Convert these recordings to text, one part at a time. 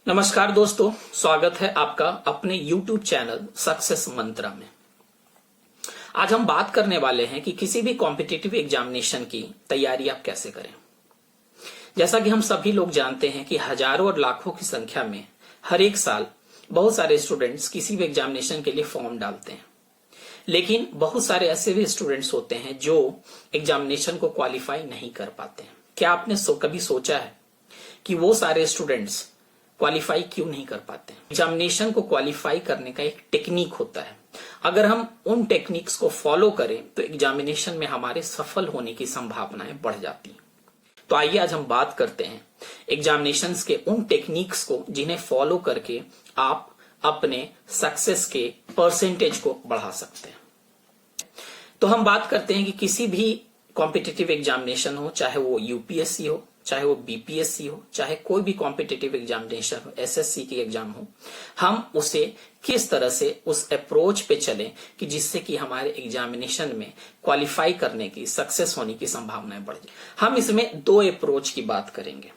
नमस्कार दोस्तों, स्वागत है आपका अपने YouTube चैनल सक्सेस मंत्रा में। आज हम बात करने वाले हैं कि किसी भी कॉम्पिटिटिव एग्जामिनेशन की तैयारी आप कैसे करें। जैसा कि हम सभी लोग जानते हैं कि हजारों और लाखों की संख्या में हर एक साल बहुत सारे स्टूडेंट्स किसी भी एग्जामिनेशन के लिए फॉर्म डालते हैं, लेकिन बहुत सारे ऐसे भी स्टूडेंट्स होते हैं जो एग्जामिनेशन को क्वालिफाई नहीं कर पाते हैं। क्या आपने कभी सोचा है कि वो सारे स्टूडेंट्स क्वालिफाई क्यों नहीं कर पाते? एग्जामिनेशन को क्वालिफाई करने का एक टेक्निक होता है। अगर हम उन टेक्निक्स को फॉलो करें तो एग्जामिनेशन में हमारे सफल होने की संभावनाएं बढ़ जाती हैं। तो आइए आज हम बात करते हैं एग्जामिनेशंस के उन टेक्निक्स को जिन्हें फॉलो करके आप अपने सक्सेस के परसेंटेज को बढ़ा सकते हैं। तो हम बात करते हैं कि किसी भी कॉम्पिटिटिव एग्जामिनेशन हो, चाहे वो यूपीएससी हो, चाहे वो बीपीएससी हो, चाहे कोई भी कॉम्पिटिटिव एग्जामिनेशन हो, एसएससी की एग्जाम हो, हम उसे किस तरह से उस अप्रोच पे चलें कि जिससे कि हमारे एग्जामिनेशन में क्वालिफाई करने की, सक्सेस होने की संभावनाएं बढ़ जाए। हम इसमें दो अप्रोच की बात करेंगे।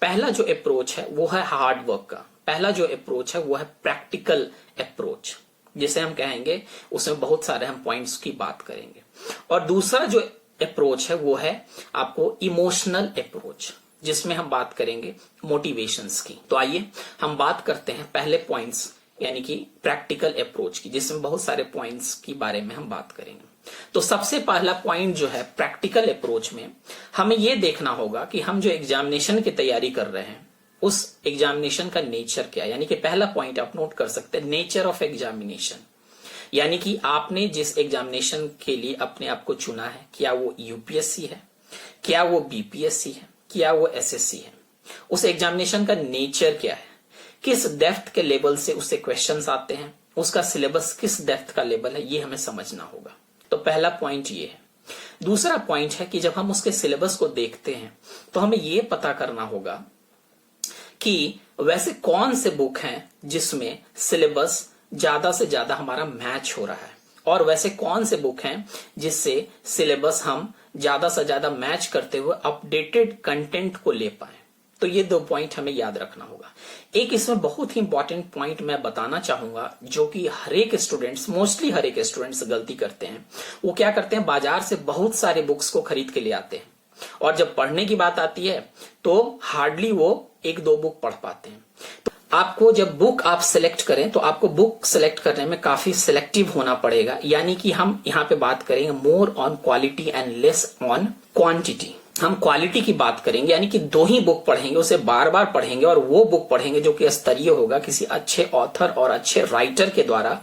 पहला जो अप्रोच है वो है हार्ड वर्क का। पहला जो अप्रोच है वो है प्रैक्टिकल अप्रोच, जिसे हम कहेंगे, उसमें बहुत सारे हम पॉइंट्स की बात करेंगे। और दूसरा जो अप्रोच है वो है आपको इमोशनल अप्रोच, जिसमें हम बात करेंगे मोटिवेशंस की। तो आइए हम बात करते हैं पहले पॉइंट्स यानी कि प्रैक्टिकल अप्रोच की, जिसमें बहुत सारे पॉइंट्स की बारे में हम बात करेंगे। तो सबसे पहला पॉइंट जो है प्रैक्टिकल अप्रोच में, हमें यह देखना होगा कि हम जो एग्जामिनेशन की तैयारी कर रहे हैं उस एग्जामिनेशन का नेचर क्या है। यानी कि पहला पॉइंट आप नोट कर सकते हैं, नेचर ऑफ एग्जामिनेशन। यानी कि आपने जिस एग्जामिनेशन के लिए अपने आप को चुना है, क्या वो यूपीएससी है, क्या वो बीपीएससी है, क्या वो एसएससी है, उस एग्जामिनेशन का नेचर क्या है, किस डेप्थ के लेवल से उससे क्वेश्चंस आते हैं, उसका सिलेबस किस डेप्थ का लेवल है, ये हमें समझना होगा। तो पहला पॉइंट ये है। दूसरा पॉइंट है कि जब हम उसके सिलेबस को देखते हैं तो हमें ये पता करना होगा कि वैसे कौन से बुक हैं जिसमें सिलेबस ज्यादा से ज्यादा हमारा मैच हो रहा है, और वैसे कौन से बुक हैं जिससे सिलेबस हम ज्यादा से ज्यादा मैच करते हुए अपडेटेड कंटेंट को ले पाए। तो ये दो पॉइंट हमें याद रखना होगा। एक इसमें बहुत ही इंपॉर्टेंट पॉइंट मैं बताना चाहूंगा, जो कि हर एक स्टूडेंट्स, मोस्टली हर एक स्टूडेंट्स गलती करते हैं। वो क्या करते हैं, बाजार से बहुत सारे बुक्स को खरीद के ले आते हैं, और जब पढ़ने की बात आती है तो हार्डली वो एक दो बुक पढ़ पाते हैं। तो आपको जब बुक आप सिलेक्ट करें तो आपको बुक सिलेक्ट करने में काफी सिलेक्टिव होना पड़ेगा। यानी कि हम यहाँ पे बात करेंगे more on quality and less on quantity. हम क्वालिटी की बात करेंगे, यानी कि दो ही बुक पढ़ेंगे, उसे बार बार पढ़ेंगे, और वो बुक पढ़ेंगे जो कि स्तरीय होगा, किसी अच्छे ऑथर और अच्छे राइटर के द्वारा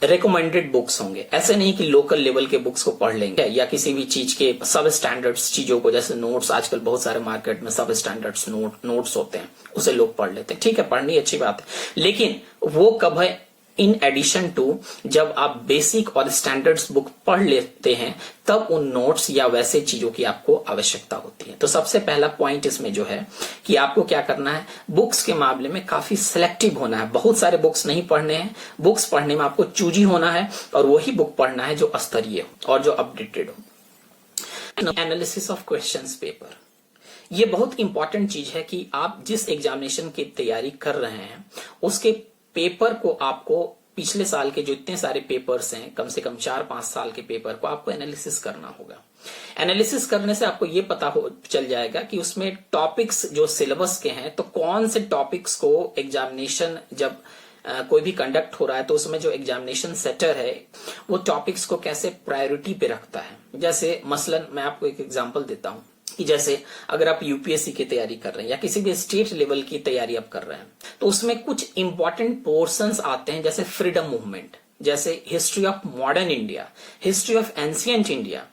रिकमेंडेड बुक्स होंगे। ऐसे नहीं कि लोकल लेवल के बुक्स को पढ़ लेंगे या किसी भी चीज के सब स्टैंडर्ड्स चीजों को, जैसे नोट्स, आजकल बहुत सारे मार्केट में सब स्टैंडर्ड्स नोट्स होते हैं, उसे लोग पढ़ लेते हैं। ठीक है, पढ़नी अच्छी बात है, लेकिन वो कब है, इन एडिशन टू जब आप बेसिक और स्टैंडर्ड्स बुक पढ़ लेते हैं तब उन नोट्स या वैसे चीजों की आपको आवश्यकता होती है। तो सबसे पहला पॉइंट इसमें जो है कि आपको क्या करना है, बुक्स के मामले में काफी सिलेक्टिव होना है। बहुत सारे बुक्स नहीं पढ़ने हैं, बुक्स पढ़ने में आपको चूजी होना है, और वही बुक पढ़ना है जो स्तरीय हो और जो अपडेटेड हो। एनालिसिस ऑफ क्वेश्चंस पेपर, ये बहुत इंपॉर्टेंट चीज है कि आप जिस एग्जामिनेशन की तैयारी कर रहे हैं उसके पेपर को, आपको पिछले साल के जो इतने सारे पेपर्स हैं, कम से कम 4-5 साल के पेपर को आपको एनालिसिस करना होगा। एनालिसिस करने से आपको ये पता चल जाएगा कि उसमें टॉपिक्स जो सिलेबस के हैं, तो कौन से टॉपिक्स को एग्जामिनेशन जब कोई भी कंडक्ट हो रहा है तो उसमें जो एग्जामिनेशन सेटर है वो टॉपिक्स को कैसे प्रायोरिटी पे रखता है। जैसे मसलन मैं आपको एक एग्जांपल देता हूं कि जैसे अगर आप यूपीएससी की तैयारी कर रहे हैं या किसी भी स्टेट लेवल की तैयारी आप कर रहे हैं, तो उसमें कुछ इंपॉर्टेंट पोर्शंस आते हैं, जैसे फ्रीडम मूवमेंट, जैसे history of modern India, history of ancient India,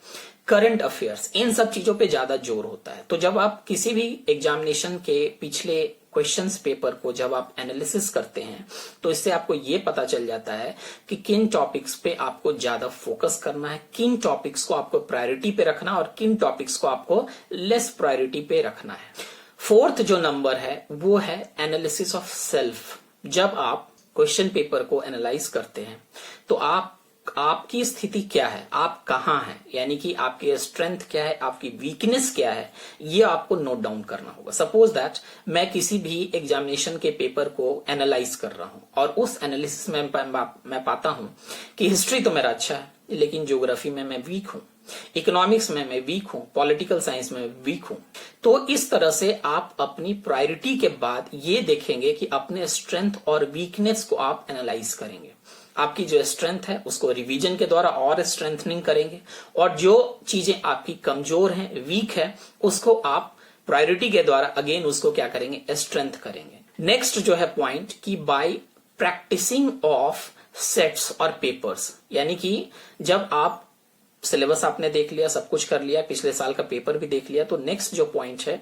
current affairs, इन सब चीजों पे ज्यादा जोर होता है। तो जब आप किसी भी एग्जामिनेशन के पिछले क्वेश्चंस पेपर को जब आप एनालिसिस करते हैं तो इससे आपको ये पता चल जाता है कि किन टॉपिक्स पे आपको ज्यादा फोकस करना है, किन टॉपिक्स को आपको प्रायोरिटी पे रखना है और किन टॉपिक्स को आपको लेस प्रायोरिटी पे रखना है। फोर्थ जो नंबर है वो है एनालिसिस ऑफ सेल्फ। जब आप क्वेश्चन पेपर को एनालाइज करते हैं तो आप आपकी स्थिति क्या है, आप कहाँ हैं, यानी कि आपकी स्ट्रेंथ क्या है, आपकी वीकनेस क्या है, ये आपको नोट डाउन करना होगा। सपोज दैट मैं किसी भी एग्जामिनेशन के पेपर को एनालाइज कर रहा हूं और उस एनालिसिस में मैं पाता हूं कि हिस्ट्री तो मेरा अच्छा है, लेकिन ज्योग्राफी में मैं वीक हूं, इकोनॉमिक्स में मैं वीक हूं, पॉलिटिकल साइंस में वीक हूं। तो इस तरह से आप अपनी प्रायोरिटी के बाद ये देखेंगे कि अपने स्ट्रेंथ और वीकनेस को आप एनालाइज करेंगे। आपकी जो स्ट्रेंथ है उसको रिवीजन के द्वारा और स्ट्रेंथनिंग करेंगे, और जो चीजें आपकी कमजोर हैं, वीक है, उसको आप प्रायोरिटी के द्वारा अगेन उसको क्या करेंगे, स्ट्रेंथ करेंगे। नेक्स्ट जो है पॉइंट कि बाय प्रैक्टिसिंग ऑफ सेट्स और पेपर्स, यानी कि जब आप सिलेबस आपने देख लिया, सब कुछ कर लिया, पिछले साल का पेपर भी देख लिया, तो नेक्स्ट जो पॉइंट है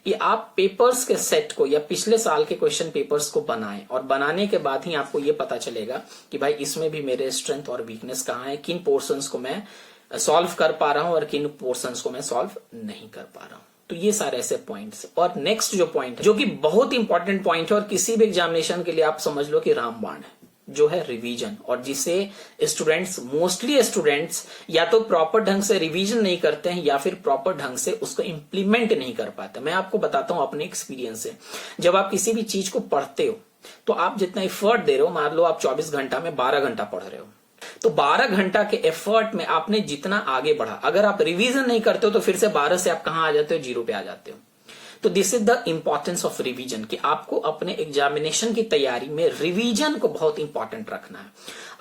कि आप पेपर्स के सेट को या पिछले साल के क्वेश्चन पेपर्स को बनाएं, और बनाने के बाद ही आपको ये पता चलेगा कि भाई इसमें भी मेरे स्ट्रेंथ और वीकनेस कहाँ है, किन पोर्शंस को मैं सॉल्व कर पा रहा हूं और किन पोर्शंस को मैं सॉल्व नहीं कर पा रहा हूं। तो ये सारे ऐसे पॉइंट्स। और नेक्स्ट जो पॉइंट है जो कि बहुत इंपॉर्टेंट पॉइंट है और किसी भी एग्जामिनेशन के लिए आप समझ लो कि रामबाण है, जो है रिवीजन, और जिसे मोस्टली स्टूडेंट्स या तो प्रॉपर ढंग से रिवीजन नहीं करते हैं या फिर प्रॉपर ढंग से उसको इंप्लीमेंट नहीं कर पाते। मैं आपको बताता हूं अपने एक्सपीरियंस से, जब आप किसी भी चीज को पढ़ते हो तो आप जितना एफर्ट दे रहे हो, मान लो आप 24 घंटा में 12 घंटा पढ़ रहे हो, तो 12 घंटा के एफर्ट में आपने जितना आगे बढ़ा, अगर आप रिवीजन नहीं करते हो तो फिर से 12 से आप कहां आ जाते हो, 0 पे आ जाते हो। तो this is the importance of revision, कि आपको अपने एग्जामिनेशन की तैयारी में रिवीजन को बहुत इंपॉर्टेंट रखना है।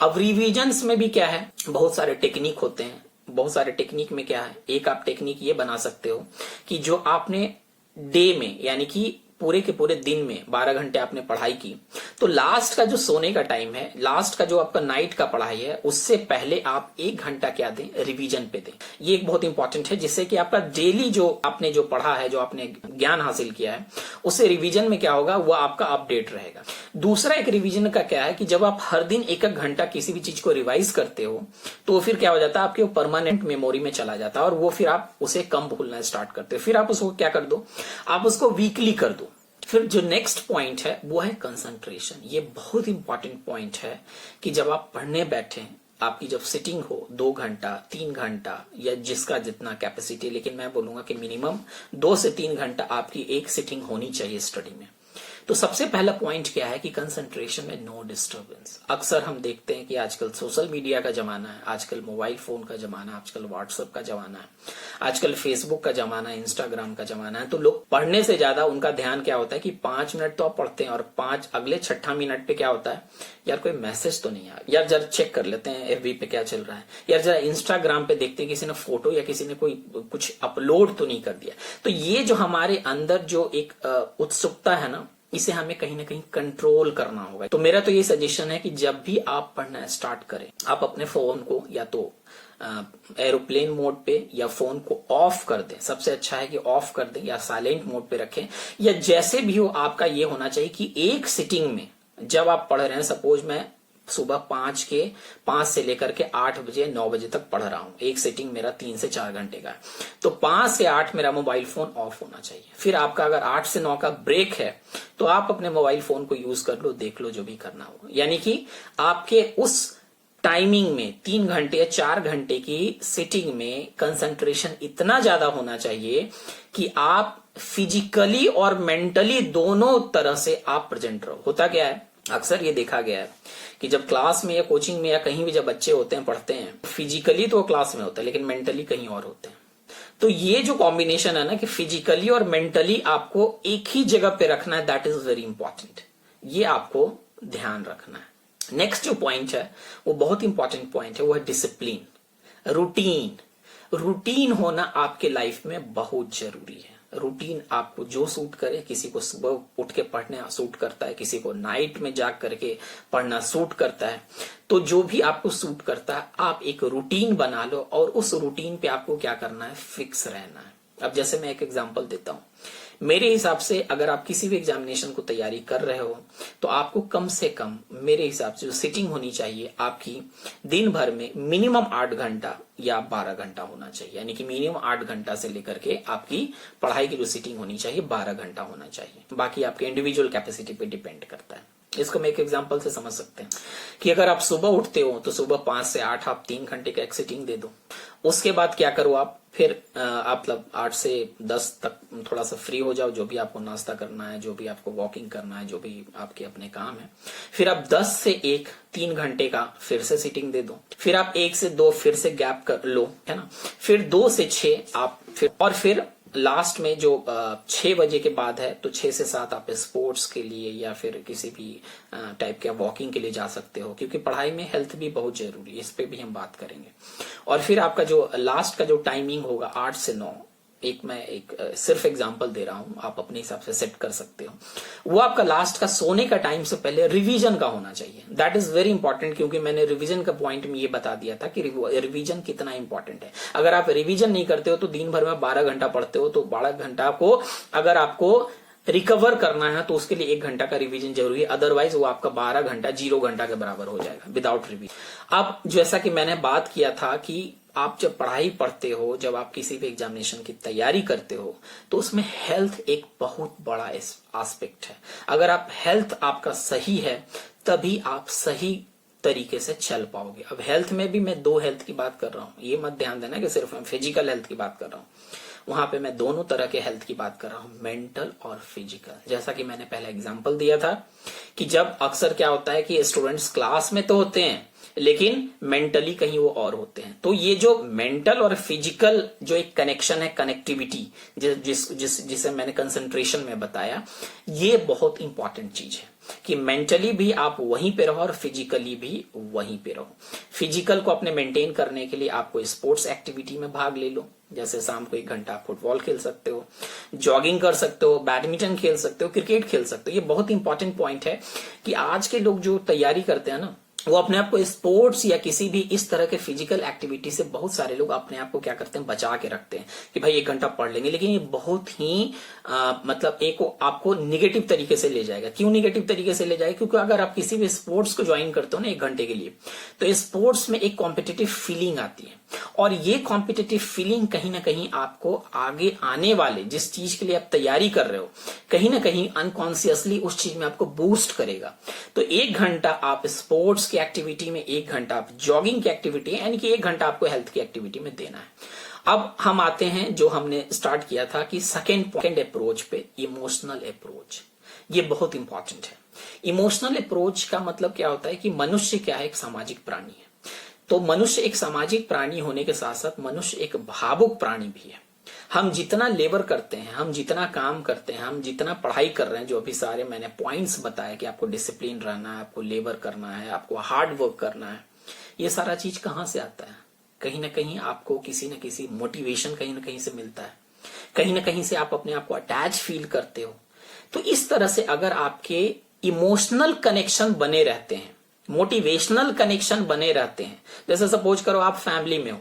अब रिवीजन्स में भी क्या है, बहुत सारे टेक्निक होते हैं। बहुत सारे टेक्निक में क्या है, एक आप टेक्निक ये बना सकते हो कि जो आपने डे में, यानी कि पूरे के पूरे दिन में 12 घंटे आपने पढ़ाई की, तो लास्ट का जो सोने का टाइम है, लास्ट का जो आपका नाइट का पढ़ाई है, उससे पहले आप 1 घंटा क्या दें, रिवीजन पे दें। ये एक बहुत इंपॉर्टेंट है, जिससे कि आपका डेली जो आपने जो पढ़ा है, जो आपने ज्ञान हासिल किया है, उससे रिवीजन में क्या होगा, वो आपका अपडेट रहेगा। दूसरा एक रिवीजन का क्या है कि जब आप हर दिन 1-1 घंटा किसी भी चीज को रिवाइज करते हो, तो फिर क्या हो जाता है, आपके परमानेंट मेमोरी में चला जाता है, और वो फिर आप उसे कम भूलना स्टार्ट करते हो। फिर आप उसको क्या कर दो, आप उसको वीकली कर दो। फिर जो नेक्स्ट पॉइंट है वो है कंसंट्रेशन। ये बहुत इंपॉर्टेंट पॉइंट है कि जब आप पढ़ने बैठे, आपकी जब सिटिंग हो 2 घंटा 3 घंटा या जिसका जितना कैपेसिटी, लेकिन मैं बोलूंगा कि मिनिमम 2 से 3 घंटा आपकी एक सिटिंग होनी चाहिए स्टडी में। तो सबसे पहला पॉइंट क्या है कि कंसंट्रेशन में नो डिस्टर्बेंस। अक्सर हम देखते हैं कि आजकल सोशल मीडिया का जमाना है, आजकल मोबाइल फोन का जमाना है, आजकल व्हाट्सएप का जमाना है, आजकल फेसबुक का जमाना है, इंस्टाग्राम का जमाना है। तो लोग पढ़ने से ज्यादा उनका ध्यान क्या होता है कि 5 मिनट तो आप पढ़ते हैं और 5 अगले 6ठा मिनट पे क्या होता है, यार कोई मैसेज तो नहीं आया, यार जरा चेक कर लेते हैं एफबी पे क्या चल रहा है, यार जरा इंस्टाग्राम पे देखते हैं किसी ने फोटो या किसी ने कोई कुछ अपलोड तो नहीं कर दिया। तो ये जो हमारे अंदर जो एक उत्सुकता है ना, इसे हमें कहीं ना कहीं कंट्रोल करना होगा। तो मेरा तो ये सजेशन है कि जब भी आप पढ़ना स्टार्ट करें, आप अपने फोन को या तो एरोप्लेन मोड पे या फोन को ऑफ कर दें। सबसे अच्छा है कि ऑफ कर दें या साइलेंट मोड पे रखें, या जैसे भी हो आपका ये होना चाहिए कि एक सिटिंग में जब आप पढ़ रहे हैं, सपोज मैं सुबह 5 से लेकर के 8 बजे 9 बजे तक पढ़ रहा हूं, एक सेटिंग मेरा 3 से 4 घंटे का है, तो 5 से 8 मेरा मोबाइल फोन ऑफ होना चाहिए। फिर आपका अगर 8 से 9 का ब्रेक है तो आप अपने मोबाइल फोन को यूज कर लो, देख लो जो भी करना हो। यानी कि आपके उस टाइमिंग में 3 घंटे या 4 घंटे की सिटिंग में कंसंट्रेशन इतना ज्यादा होना चाहिए कि आप फिजिकली और मेंटली दोनों तरह से आप प्रेजेंट रहो। होता क्या है, अक्सर ये देखा गया है कि जब क्लास में या कोचिंग में या कहीं भी जब बच्चे होते हैं, पढ़ते हैं, फिजिकली तो क्लास में होता है लेकिन मेंटली कहीं और होते हैं। तो ये जो कॉम्बिनेशन है ना कि फिजिकली और मेंटली आपको एक ही जगह पे रखना है, दैट इज वेरी इंपॉर्टेंट। ये आपको ध्यान रखना है। नेक्स्ट जो पॉइंट है वो बहुत इंपॉर्टेंट पॉइंट है, वो है डिसिप्लिन, रूटीन। रूटीन होना आपके लाइफ में बहुत जरूरी है। रूटीन आपको जो सूट करे, किसी को सुबह उठ के पढ़ना सूट करता है, किसी को नाइट में जाग करके पढ़ना सूट करता है। तो जो भी आपको सूट करता है, आप एक रूटीन बना लो और उस रूटीन पे आपको क्या करना है, फिक्स रहना है। अब जैसे मैं एक एग्जांपल देता हूं, मेरे हिसाब से अगर आप किसी भी एग्जामिनेशन को तैयारी कर रहे हो तो आपको कम से कम मेरे हिसाब से जो सिटिंग होनी चाहिए आपकी दिन भर में मिनिमम 8 घंटा या 12 घंटा होना चाहिए। यानी कि मिनिमम 8 घंटा से लेकर के आपकी पढ़ाई की जो सिटिंग होनी चाहिए 12 घंटा होना चाहिए। बाकी आपके इंडिविजुअल कैपेसिटी पे डिपेंड करता है। इसको मैं एक एग्जांपल से समझ सकते हैं कि अगर आप सुबह उठते हो तो सुबह 5 से 8 आप 3 घंटे का एक सिटिंग दे दो। उसके बाद क्या करो आप, फिर आप 8 से 10 तक थोड़ा सा फ्री हो जाओ, जो भी आपको नाश्ता करना है, जो भी आपको वॉकिंग करना है, जो भी आपके अपने काम है। फिर आप 10 से 1 3 घंटे का फिर से सिटिंग दे दो। फिर आप 1 से 2 फिर से गैप कर लो, है ना। फिर 2 से 6 आप फिर लास्ट में जो 6 बजे के बाद है तो 6 से 7 आप स्पोर्ट्स के लिए या फिर किसी भी टाइप के वॉकिंग के लिए जा सकते हो, क्योंकि पढ़ाई में हेल्थ भी बहुत जरूरी है, इस पे भी हम बात करेंगे। और फिर आपका जो लास्ट का जो टाइमिंग होगा 8 से 9, मैं सिर्फ एग्जांपल दे रहा हूं, आप अपने हिसाब से सेट कर सकते हो। वो आपका लास्ट का सोने का टाइम से पहले रिवीजन का होना चाहिए। दैट इज वेरी इंपॉर्टेंट, क्योंकि मैंने रिवीजन का पॉइंट में ये बता दिया था कि रिवीजन कितना इंपॉर्टेंट है। अगर आप रिवीजन नहीं करते हो तो दिन भर में 12 घंटा पढ़ते हो, तो 12 घंटा को अगर आपको रिकवर करना है तो उसके लिए 1 घंटा का रिवीजन जरूरी है, अदरवाइज वो आपका 12 घंटा 0 घंटा के बराबर हो जाएगा विदाउट रिवीजन। अब जैसा कि मैंने बात किया था कि आप जब पढ़ाई पढ़ते हो, जब आप किसी भी एग्जामिनेशन की तैयारी करते हो, तो उसमें हेल्थ एक बहुत बड़ा एस्पेक्ट है। अगर आप हेल्थ आपका सही है तभी आप सही तरीके से चल पाओगे। अब हेल्थ में भी मैं 2 हेल्थ की बात कर रहा हूं, ये मत ध्यान देना कि सिर्फ मैं फिजिकल हेल्थ की बात कर रहा हूं। वहां पे मैं दोनों तरह के हेल्थ की बात कर रहा हूं, मेंटल और फिजिकल। जैसा कि मैंने पहला एग्जांपल दिया था कि जब अक्सर क्या होता है कि स्टूडेंट्स क्लास में तो होते हैं लेकिन मेंटली कहीं वो और होते हैं, तो ये जो मेंटल और फिजिकल जो एक कनेक्शन है, कनेक्टिविटी जिसे मैंने कंसंट्रेशन में बताया, ये बहुत इंपॉर्टेंट चीज है कि मेंटली भी आप वहीं पे रहो और फिजिकली भी वहीं पे रहो। फिजिकल को अपने मेंटेन करने के लिए आपको स्पोर्ट्स एक्टिविटी में भाग ले लो, जैसे शाम को 1 घंटा फुटबॉल खेल सकते हो, जॉगिंग कर सकते हो, बैडमिंटन खेल सकते हो, क्रिकेट खेल सकते हो। ये बहुत इंपॉर्टेंट पॉइंट है कि आज के लोग जो तैयारी करते हैं ना, वो अपने आप को स्पोर्ट्स या किसी भी इस तरह के फिजिकल एक्टिविटी से बहुत सारे लोग अपने आप को क्या करते हैं, बचा के रखते हैं कि भाई 1 घंटा पढ़ लेंगे, लेकिन ये बहुत ही मतलब एक आपको निगेटिव तरीके से ले जाएगा। क्यों निगेटिव तरीके से ले जाएगा? क्योंकि अगर आप किसी भी स्पोर्ट्स को ज्वाइन करते हो ना 1 घंटे के लिए, तो स्पोर्ट्स में एक कॉम्पिटिटिव फीलिंग आती है, और ये कॉम्पिटिटिव फीलिंग कहीं ना कहीं आपको आगे आने वाले जिस चीज के लिए आप तैयारी कर रहे हो, कहीं ना कहीं अनकॉन्शियसली उस चीज में आपको बूस्ट करेगा। तो 1 घंटा आप स्पोर्ट्स की एक्टिविटी में, 1 घंटा आप जॉगिंग की एक्टिविटी, यानी कि 1 घंटा आपको हेल्थ की एक्टिविटी में देना है। अब हम आते हैं जो हमने स्टार्ट किया था कि सेकेंड अप्रोच पे, इमोशनल अप्रोच। ये बहुत इंपॉर्टेंट है। इमोशनल अप्रोच का मतलब क्या होता है कि मनुष्य क्या है, एक सामाजिक प्राणी है। तो मनुष्य एक सामाजिक प्राणी होने के साथ साथ मनुष्य एक भावुक प्राणी भी है। हम जितना लेबर करते हैं, हम जितना काम करते हैं, हम जितना पढ़ाई कर रहे हैं, जो अभी सारे मैंने पॉइंट्स बताए कि आपको डिसिप्लिन रहना है, आपको लेबर करना है, आपको हार्ड वर्क करना है, ये सारा चीज कहां से आता है? कहीं ना कहीं आपको किसी न किसी मोटिवेशन कहीं ना कहीं से मिलता है, कहीं ना कहीं से आप अपने आप को अटैच फील करते हो। तो इस तरह से अगर आपके इमोशनल कनेक्शन बने रहते हैं, मोटिवेशनल कनेक्शन बने रहते हैं, जैसे सपोज करो आप फैमिली में हो,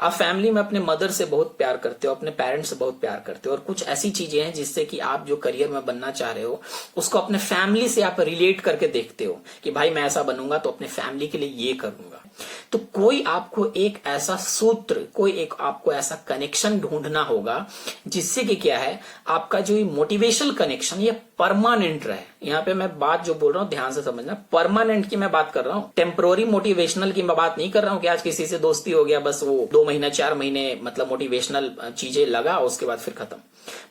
आप फैमिली में अपने मदर से बहुत प्यार करते हो, अपने पेरेंट्स से बहुत प्यार करते हो, और कुछ ऐसी चीजें हैं जिससे कि आप जो करियर में बनना चाह रहे हो उसको अपने फैमिली से आप रिलेट करके देखते हो कि भाई मैं ऐसा बनूंगा तो अपने फैमिली के लिए ये करूंगा। तो कोई आपको एक ऐसा सूत्र, कोई एक आपको ऐसा कनेक्शन ढूंढना होगा जिससे कि क्या है, आपका जो मोटिवेशनल कनेक्शन ये परमानेंट रहे। यहाँ पे मैं बात जो बोल रहा हूँ ध्यान से समझना, परमानेंट की मैं बात कर रहा हूँ, टेम्पोररी मोटिवेशनल की मैं बात नहीं कर रहा हूँ कि आज किसी से दोस्ती हो गया, बस वो 2 महीने 4 महीने मतलब मोटिवेशनल चीजें लगा उसके बाद फिर खत्म।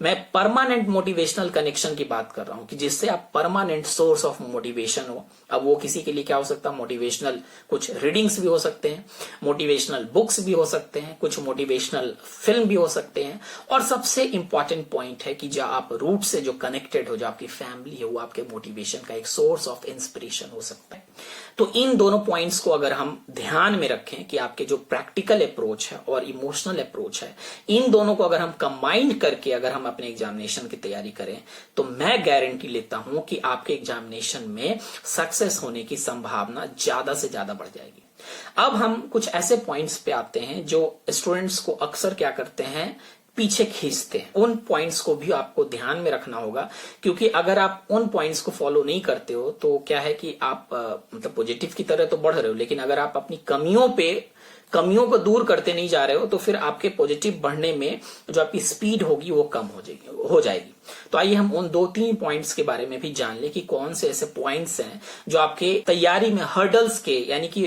मैं परमानेंट मोटिवेशनल कनेक्शन की बात कर रहा हूं कि जिससे आप परमानेंट सोर्स ऑफ मोटिवेशन हो। अब वो किसी के लिए क्या हो सकता है, मोटिवेशनल कुछ रीडिंग्स भी हो सकते हैं, मोटिवेशनल बुक्स भी हो सकते हैं, कुछ मोटिवेशनल फिल्म भी हो सकते हैं, और सबसे इंपॉर्टेंट पॉइंट है कि जो आप रूट से जो कनेक्टेड हो, जो आपकी फैमिली है, वो आपके मोटिवेशन का एक सोर्स ऑफ इंस्पिरेशन हो सकता है। तो इन दोनों पॉइंट्स को अगर हम ध्यान में रखें कि आपके जो प्रैक्टिकल अप्रोच है और इमोशनल अप्रोच है, इन दोनों को अगर हम कंबाइन करके अगर हम अपने एग्जामिनेशन की तैयारी करें, तो मैं गारंटी लेता हूं कि आपके एग्जामिनेशन में सक्सेस होने की संभावना ज्यादा से ज्यादा बढ़ जाएगी। अब हम कुछ ऐसे पॉइंट्स पे आते हैं जो स्टूडेंट्स को अक्सर क्या करते हैं, पीछे खींचते हैं। उन पॉइंट्स को भी आपको ध्यान में रखना होगा, क्योंकि अगर आप उन पॉइंट्स को फॉलो नहीं करते हो तो क्या है कि आप मतलब पॉजिटिव की तरह तो बढ़ रहे हो, लेकिन अगर आप अपनी कमियों पे कमियों को दूर करते नहीं जा रहे हो तो फिर आपके पॉजिटिव बढ़ने में जो आपकी स्पीड होगी वो कम हो जाएगी। तो आइए हम उन 2-3 पॉइंट्स के बारे में भी जान ले कि कौन से ऐसे पॉइंट्स हैं जो आपके तैयारी में हर्डल्स के यानी कि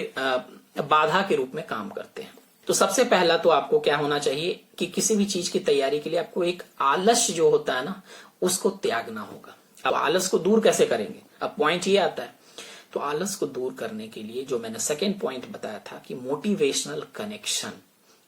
बाधा के रूप में काम करते हैं। तो सबसे पहला तो आपको क्या होना चाहिए कि किसी भी चीज की तैयारी के लिए आपको एक आलस्य जो होता है ना उसको त्यागना होगा। अब आलस को दूर कैसे करेंगे, अब पॉइंट ये आता है। तो आलस को दूर करने के लिए जो मैंने सेकंड पॉइंट बताया था कि मोटिवेशनल कनेक्शन,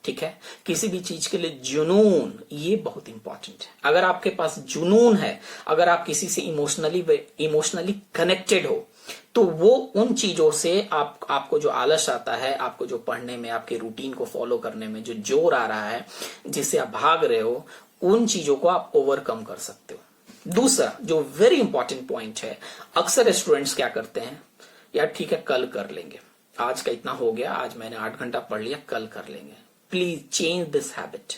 ठीक है, किसी भी चीज के लिए जुनून, ये बहुत इंपॉर्टेंट है। अगर आपके पास जुनून है, अगर आप किसी से इमोशनली कनेक्टेड हो, तो वो उन चीजों से आपको जो आलस आता है, आपको जो पढ़ने में, आपके रूटीन को फॉलो करने में जो जोर आ रहा है, जिससे आप भाग रहे हो, उन चीजों को आप ओवरकम कर सकते हो। दूसरा जो वेरी इंपॉर्टेंट पॉइंट है, अक्सर स्टूडेंट्स क्या करते हैं, यार ठीक है कल कर लेंगे, आज का इतना हो गया, आज मैंने 8 घंटा पढ़ लिया, कल कर लेंगे। Please change this habit,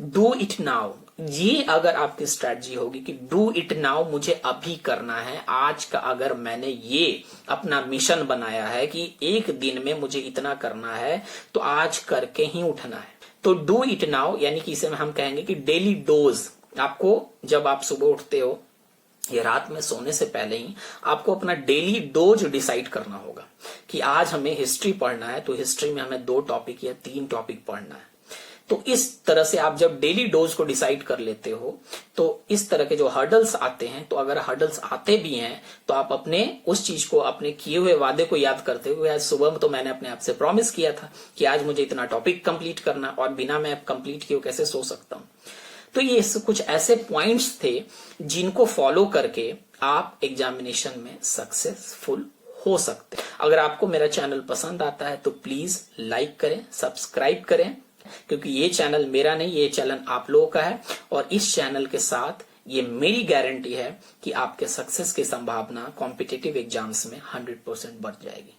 do it now. ये अगर आपकी स्ट्रेटजी होगी कि डू इट नाउ, मुझे अभी करना है, आज का अगर मैंने ये अपना मिशन बनाया है कि एक दिन में मुझे इतना करना है, तो आज करके ही उठना है। तो डू इट नाउ यानी कि इसे हम कहेंगे कि डेली डोज। आपको जब आप सुबह उठते हो या रात में सोने से पहले ही आपको अपना डेली डोज डिसाइड करना होगा कि आज हमें हिस्ट्री पढ़ना है, तो हिस्ट्री में हमें 2 टॉपिक या 3 टॉपिक पढ़ना है। तो इस तरह से आप जब डेली डोज को डिसाइड कर लेते हो, तो इस तरह के जो हर्डल्स आते हैं, तो अगर हर्डल्स आते भी हैं तो आप अपने उस चीज को, अपने किए हुए वादे को याद करते हुए, आज सुबह तो मैंने अपने आप से प्रॉमिस किया था कि आज मुझे इतना टॉपिक कंप्लीट करना, और बिना मैं कंप्लीट किए कैसे सो सकता हूं। तो ये कुछ ऐसे पॉइंट्स थे जिनको फॉलो करके आप एग्जामिनेशन में सक्सेसफुल हो सकते हैं। अगर आपको मेरा चैनल पसंद आता है तो प्लीज लाइक करें, सब्सक्राइब करें, क्योंकि ये चैनल मेरा नहीं, ये चैनल आप लोगों का है। और इस चैनल के साथ ये मेरी गारंटी है कि आपके सक्सेस की संभावना कॉम्पिटिटिव एग्जाम्स में 100% बढ़ जाएगी।